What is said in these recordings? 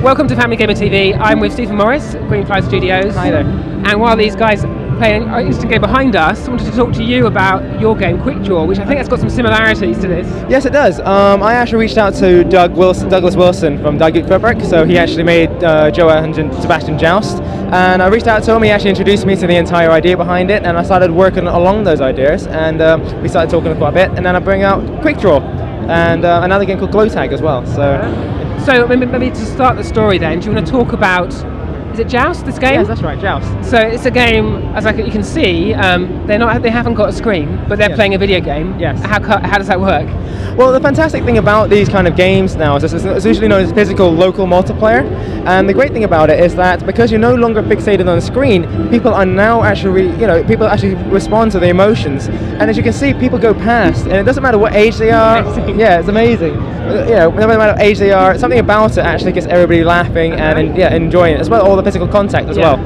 Welcome to Family Gamer TV. I'm with Stephen Morris, Greenfly Studios. Hi there. And while these guys play an interesting game behind us, I wanted to talk to you about your game, Quickdraw, which I think has got some similarities to this. Yes, it does. I actually reached out to Douglas Wilson from Quickdraw, so he actually made Johan and Sebastian Joust, and I reached out to him. He actually introduced me to the entire idea behind it, and I started working along those ideas, and we started talking quite a bit, and then I bring out Quickdraw and another game called Glow Tag as well. So maybe to start the story then, do you want to talk about, is it Joust, this game? Yes, that's right, Joust. So it's a game, as you can see, they haven't got a screen, but they're playing a video game. Yes. How does that work? Well, the fantastic thing about these kind of games now is it's usually known as physical local multiplayer, and the great thing about it is that because you're no longer fixated on a screen, people are now actually, people actually respond to the emotions, and as you can see, people go past, and it doesn't matter what age they are. Yeah, it's amazing. No matter what age they are, something about it actually gets everybody laughing and enjoying it, as well as all the physical contact as well.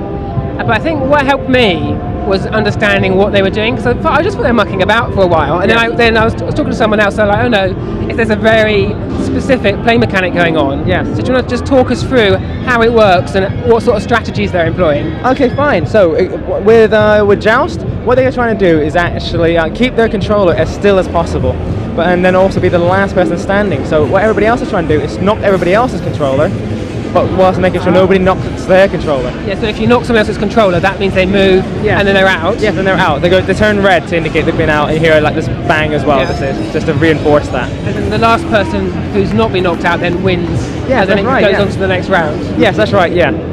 But I think what helped me was understanding what they were doing, because I just thought they were mucking about for a while, and then I was talking to someone else, so like, oh no, if there's a very specific play mechanic going on. Yeah. So do you want to just talk us through how it works and what sort of strategies they're employing? Okay, fine. So with Joust, what they are trying to do is actually keep their controller as still as possible, and then also be the last person standing. So what everybody else is trying to do is knock everybody else's controller, but whilst making sure nobody knocks their controller. Yeah, so if you knock someone else's controller, that means they move, and then they're out? Yeah, then they're out. They turn red to indicate they've been out, and you hear like this bang as well, just to reinforce that. And then the last person who's not been knocked out then wins, and then it goes on to the next round? Yes, that's right, yeah.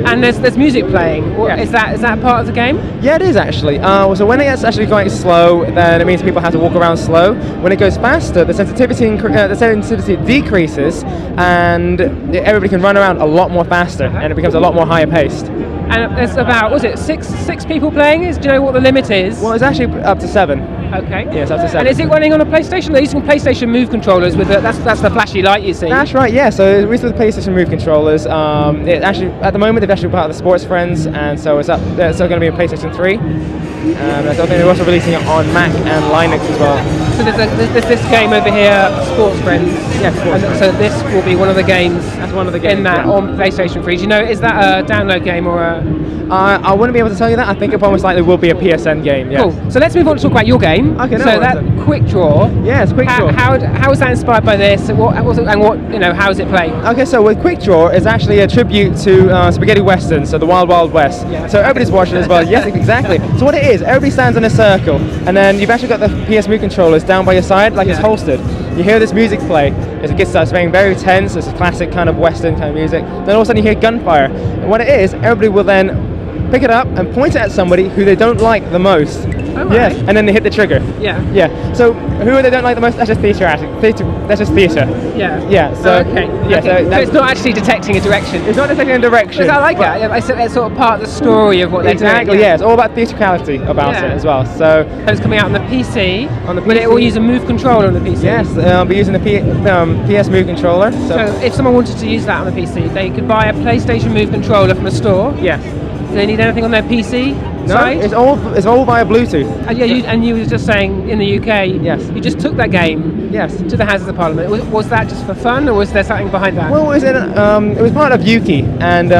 And there's music playing. Is that part of the game? Yeah, it is actually. So when it gets actually going slow, then it means people have to walk around slow. When it goes faster, the sensitivity decreases, and everybody can run around a lot more faster, and it becomes a lot more higher paced. And there's about, was it six people playing? Do you know what the limit is? Well, it's actually up to 7. Okay. Yes, up to 7. And is it running on a PlayStation? They're using PlayStation Move controllers with that's the flashy light you see. That's right. Yeah. So with the PlayStation Move controllers, it actually at the moment they've actually part of the Sports Friends, and so it's up. It's still going to be a PlayStation 3. I think they're also releasing it on Mac and Linux as well. So there's this game over here, Sports Friends. Yeah, Sports Friends. So this will be one of the games. That's one of the games in that on PlayStation 3. Do you know, is that a download game or a? I wouldn't be able to tell you that. I think it most likely will be a PSN game. Yes. Cool. So let's move on to talk about your game. Okay. So that Quickdraw. Yes, Quickdraw. How was that inspired by this? And what how does it play? Okay, so with Quickdraw is actually a tribute to spaghetti westerns, so the Wild Wild West. Yeah. So everybody's watching as well. Yes, exactly. So what it is, everybody stands in a circle, and then you've actually got the PS Move controllers down by your side, like it's holstered. You hear this music play. It starts being very tense. It's a classic kind of western kind of music. Then all of a sudden you hear gunfire. And what it is, everybody will then pick it up and point it at somebody who they don't like the most. Oh, right. Yes, and then they hit the trigger. Yeah. Yeah. So who they don't like the most? That's just theatre. That's just theatre. Yeah. Yeah. So okay. Yeah. Okay. So it's not actually detecting a direction. It's not detecting a direction. I like that. Yeah, it's sort of part of the story of what they're doing. Exactly. Yeah. It's all about theatricality about it as well. So it's coming out on the PC. Will it all use a Move controller on the PC? Yes. I'll be using the PS Move controller. So if someone wanted to use that on the PC, they could buy a PlayStation Move controller from a store. Yes. Do they need anything on their PC? No, side? it's all via Bluetooth. And you were just saying in the UK, you just took that game to the Houses of Parliament. Was that just for fun, or was there something behind that? Well, it was part of Yuki, and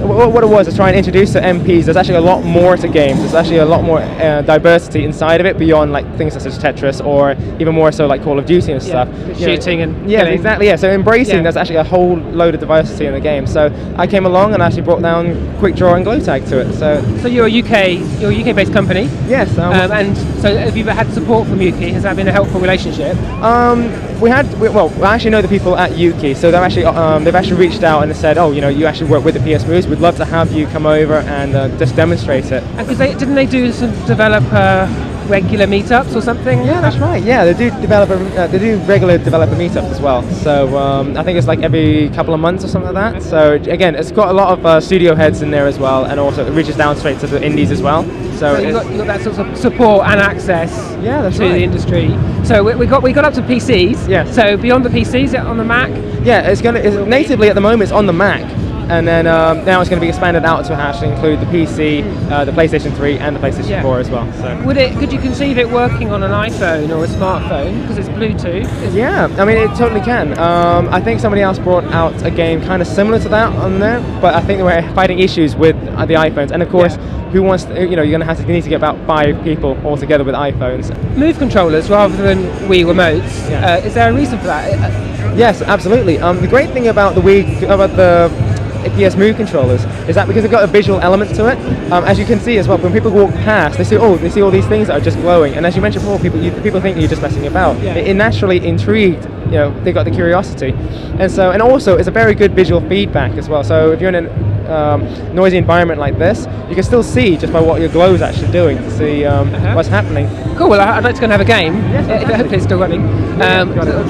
what it was to try and introduce to MPs. There's actually a lot more to games. There's actually a lot more diversity inside of it beyond like things such as Tetris, or even more so like Call of Duty and stuff. Shooting and killing. Exactly. Yeah. So embracing there's actually a whole load of diversity in the game. So I came along and actually brought down Quickdraw and Glow Tag to it. So you're a UK-based company. Yes. And so have you had support from Yuki? Has that been a helpful relationship? We actually know the people at Yuki, so they've actually reached out and said, you actually work with the PS Moves. We'd love to have you come over and just demonstrate it. And because didn't they do some regular meetups or something? Yeah, that's right. Yeah, they do regular developer meetups as well. So I think it's like every couple of months or something like that. So again, it's got a lot of studio heads in there as well, and also it reaches down straight to the indies as well. So you got that sort of support and access to the industry. So we got up to PCs. Yeah. So beyond the PCs, is it on the Mac? Yeah, it's natively at the moment. It's on the Mac. and then now it's going to be expanded out to actually include the PC, the PlayStation 3, and the PlayStation 4 as well. So. Could you conceive it working on an iPhone or a smartphone because it's Bluetooth? Yeah, I mean it totally can. I think somebody else brought out a game kind of similar to that on there, but I think they were fighting issues with the iPhones, and of course, who wants to, you're going to need to get about 5 people all together with iPhones. Move controllers rather than Wii remotes. Is there a reason for that? Yes, absolutely. The great thing about the PS Move controllers is that because they've got a visual element to it, as you can see as well, when people walk past, they see all these things that are just glowing, and as you mentioned before, people think you're just messing about. It naturally intrigued. They've got the curiosity, and also it's a very good visual feedback as well. So if you're in a noisy environment like this, you can still see just by what your glow is actually doing to see what's happening. Cool. Well, I'd like to go and have a game. Hopefully it's still running.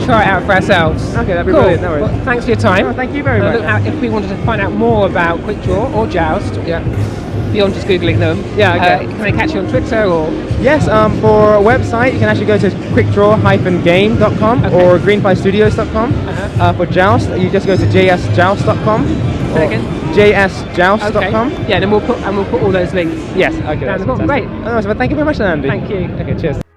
Try it out for ourselves. Okay, that'd be brilliant. No worries. Well, thanks for your time. Oh, thank you very much. If we wanted to find out more about Quickdraw or Joust, beyond just googling them, can they catch you on Twitter or? Yes, for a website you can actually go to quickdraw-game.com or greenflystudios.com. For Joust, you just go to jsjoust.com. Say again? jsjoust.com. Yeah, then we'll put all those links. Yes. Okay. Great. Thank you very much, Andy. Thank you. Okay. Cheers.